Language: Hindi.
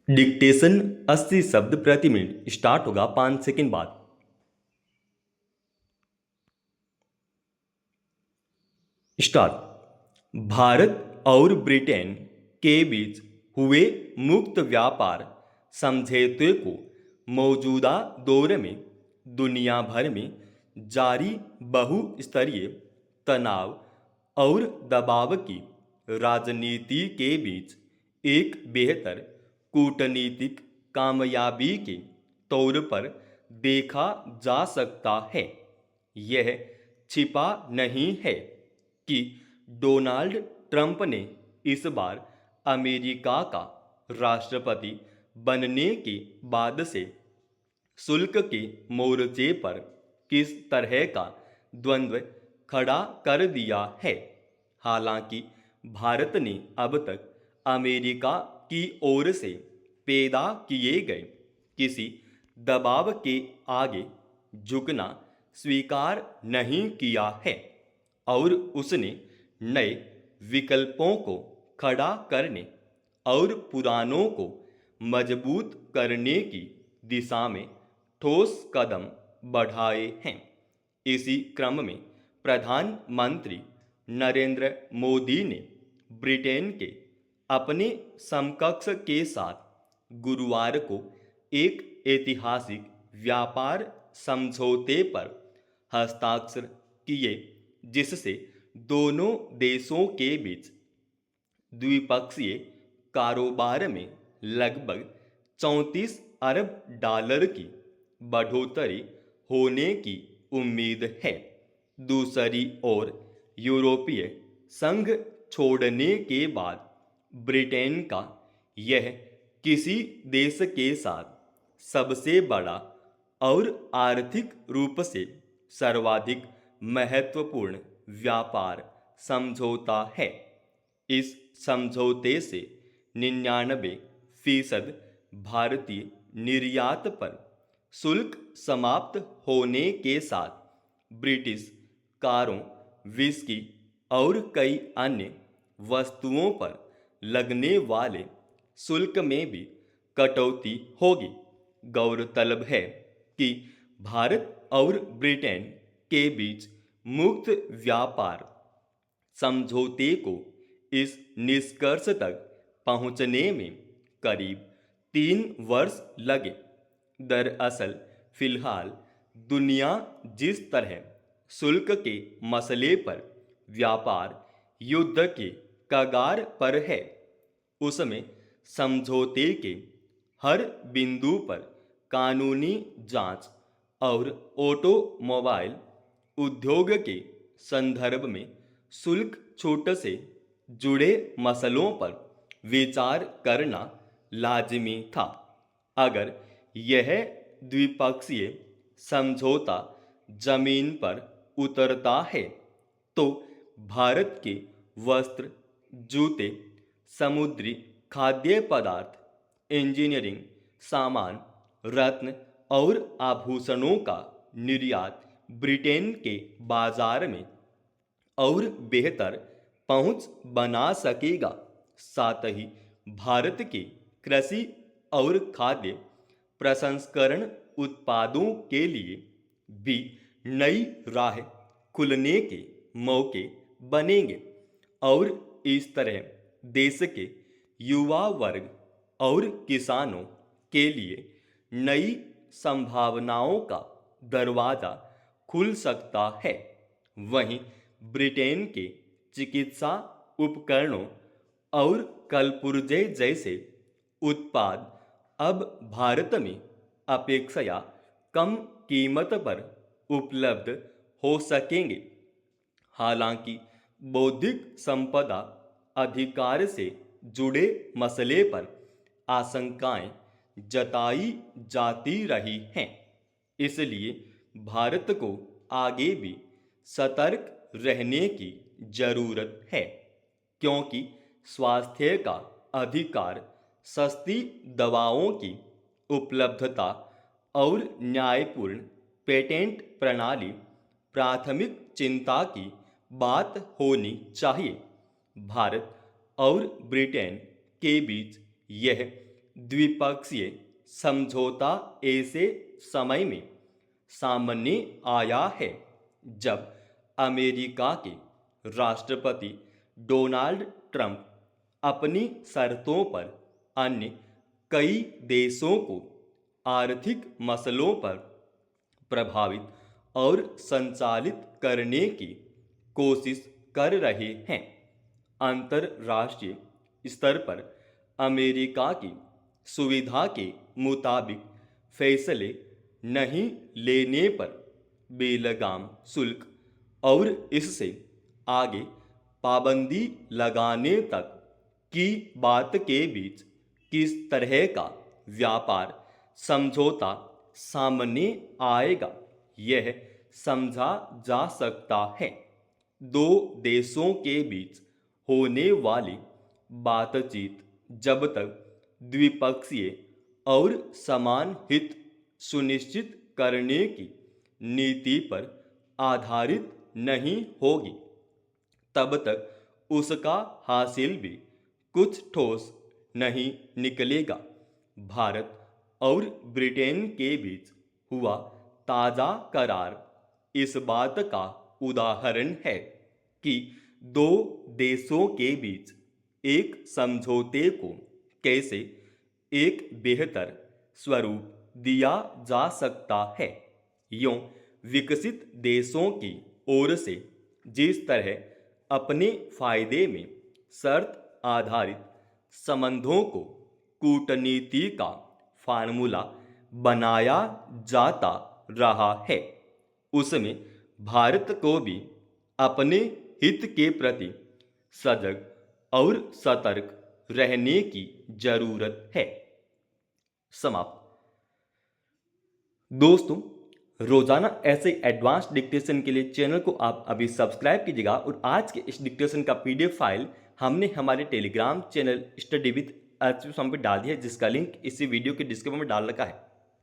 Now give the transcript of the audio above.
डिक्टेशन 80 शब्द प्रति मिनट स्टार्ट होगा 5 सेकंड बाद। स्टार्ट। भारत और ब्रिटेन के बीच हुए मुक्त व्यापार समझौते को मौजूदा दौर में दुनिया भर में जारी बहुस्तरीय तनाव और दबाव की राजनीति के बीच एक बेहतर कूटनीतिक कामयाबी के तौर पर देखा जा सकता है। यह छिपा नहीं है कि डोनाल्ड ट्रंप ने इस बार अमेरिका का राष्ट्रपति बनने के बाद से शुल्क के मोर्चे पर किस तरह का द्वंद्व खड़ा कर दिया है। हालांकि भारत ने अब तक अमेरिका की ओर से पैदा किए गए किसी दबाव के आगे झुकना स्वीकार नहीं किया है और उसने नए विकल्पों को खड़ा करने और पुरानों को मजबूत करने की दिशा में ठोस कदम बढ़ाए हैं। इसी क्रम में प्रधानमंत्री नरेंद्र मोदी ने ब्रिटेन के अपने समकक्ष के साथ गुरुवार को एक ऐतिहासिक व्यापार समझौते पर हस्ताक्षर किए, जिससे दोनों देशों के बीच द्विपक्षीय कारोबार में लगभग 34 अरब डॉलर की बढ़ोतरी होने की उम्मीद है। दूसरी ओर यूरोपीय संघ छोड़ने के बाद ब्रिटेन का यह किसी देश के साथ सबसे बड़ा और आर्थिक रूप से सर्वाधिक महत्वपूर्ण व्यापार समझौता है। इस समझौते से 99% भारतीय निर्यात पर शुल्क समाप्त होने के साथ ब्रिटिश कारों, विस्की और कई अन्य वस्तुओं पर लगने वाले शुल्क में भी कटौती होगी। गौरतलब है कि भारत और ब्रिटेन के बीच मुक्त व्यापार समझौते को इस निष्कर्ष तक पहुंचने में करीब 3 वर्ष लगे। दरअसल फिलहाल दुनिया जिस तरह शुल्क के मसले पर व्यापार युद्ध के कगार पर है, उसमें समझौते के हर बिंदु पर कानूनी जांच और ऑटोमोबाइल उद्योग के संदर्भ में शुल्क छूट से जुड़े मसलों पर विचार करना लाजिमी था। अगर यह द्विपक्षीय समझौता जमीन पर उतरता है तो भारत के वस्त्र, जूते, समुद्री खाद्य पदार्थ, इंजीनियरिंग सामान, रत्न और आभूषणों का निर्यात ब्रिटेन के बाजार में और बेहतर पहुंच बना सकेगा। साथ ही भारत के कृषि और खाद्य प्रसंस्करण उत्पादों के लिए भी नई राह खुलने के मौके बनेंगे और इस तरह देश के युवा वर्ग और किसानों के लिए नई संभावनाओं का दरवाजा खुल सकता है। वहीं ब्रिटेन के चिकित्सा उपकरणों और कलपुर्जे जैसे उत्पाद अब भारत में अपेक्षया कम कीमत पर उपलब्ध हो सकेंगे। हालांकि बौद्धिक संपदा अधिकार से जुड़े मसले पर आशंकाएं जताई जाती रही हैं। इसलिए भारत को आगे भी सतर्क रहने की जरूरत है, क्योंकि स्वास्थ्य का अधिकार, सस्ती दवाओं की उपलब्धता और न्यायपूर्ण पेटेंट प्रणाली प्राथमिक चिंता की बात होनी चाहिए। भारत और ब्रिटेन के बीच यह द्विपक्षीय समझौता ऐसे समय में सामने आया है जब अमेरिका के राष्ट्रपति डोनाल्ड ट्रंप अपनी शर्तों पर अन्य कई देशों को आर्थिक मसलों पर प्रभावित और संचालित करने की कोशिश कर रहे हैं। अंतर्राष्ट्रीय स्तर पर अमेरिका की सुविधा के मुताबिक फैसले नहीं लेने पर बेलगाम शुल्क और इससे आगे पाबंदी लगाने तक की बात के बीच किस तरह का व्यापार समझौता सामने आएगा यह समझा जा सकता है। दो देशों के बीच होने वाली बातचीत जब तक द्विपक्षीय और समान हित सुनिश्चित करने की नीति पर आधारित नहीं होगी तब तक उसका हासिल भी कुछ ठोस नहीं निकलेगा। भारत और ब्रिटेन के बीच हुआ ताज़ा करार इस बात का उदाहरण है कि दो देशों के बीच एक समझौते को कैसे एक बेहतर स्वरूप दिया जा सकता है। यूं विकसित देशों की ओर से जिस तरह अपने फायदे में शर्त आधारित संबंधों को कूटनीति का फार्मूला बनाया जाता रहा है उसमें भारत को भी अपने हित के प्रति सजग और सतर्क रहने की जरूरत है। समाप्त। दोस्तों, रोजाना ऐसे एडवांस डिक्टेशन के लिए चैनल को आप अभी सब्सक्राइब कीजिएगा और आज के इस डिक्टेशन का पीडीएफ फाइल हमने हमारे Telegram channel study with HP पे डाल दिया है जिसका लिंक इसी वीडियो के डिस्क्रिप्शन में डाल रखा है।